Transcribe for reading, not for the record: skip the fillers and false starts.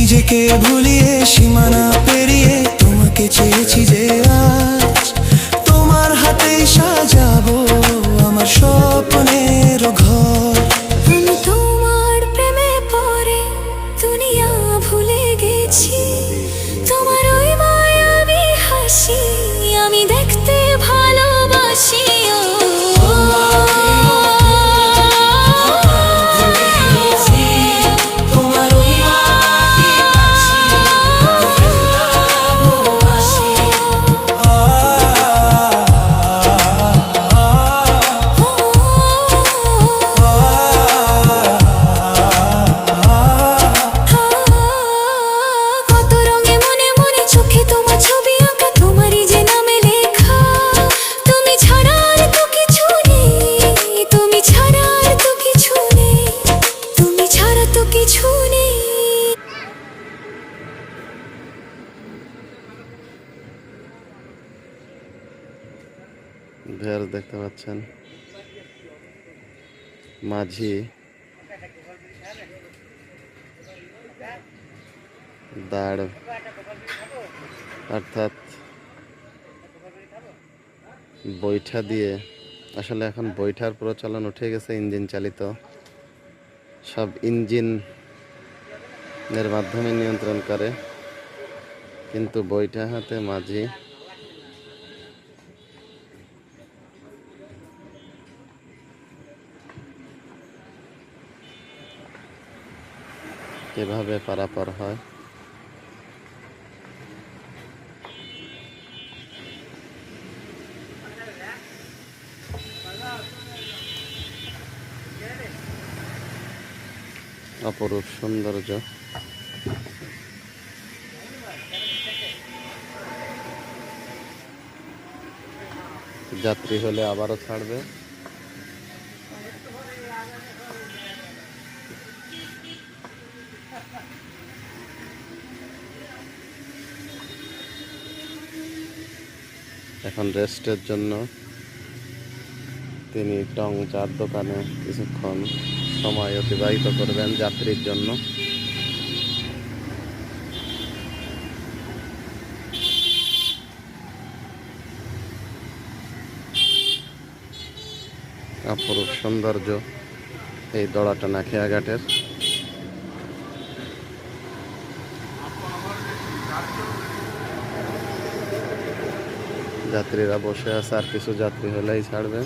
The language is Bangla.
নিজেকে ভুলিয়ে সীমানা পেরিয়ে তোমাকে চেয়েছি যে আজ তোমার হাতেই সাজাবো আমার স্বপ্নের ঘর। আমি তোমার প্রেমে পড়ে দুনিয়া ভুলে গেছি, তোমার ওই মায়াবী হাসি আমি দেখতে ভালোবাসি। ভেয়ার দেখতে পাচ্ছেন, মাঝি দাঁড় অর্থাৎ বৈঠা দিয়ে, আসলে এখন বৈঠার প্রচলন উঠে গেছে, ইঞ্জিন চালিত সব ইঞ্জিনের মাধ্যমে নিয়ন্ত্রণ করে, কিন্তু বৈঠা হাতে মাঝি এভাবে পারাপার হয়। অপরূপ সৌন্দর্য। যাত্রী হলে আবারও ছাড়বে। এখন রেস্টের জন্য তিনি টং চার দোকানে কিছুক্ষণ সময় অতিবাহিত করবেন যাত্রীর জন্য। অপরূপ সৌন্দর্য এই দড়াটানা খেয়াঘাটের। যাত্রীরা বসে আছে, আর কিছু যাত্রী হলেই ছাড়বে।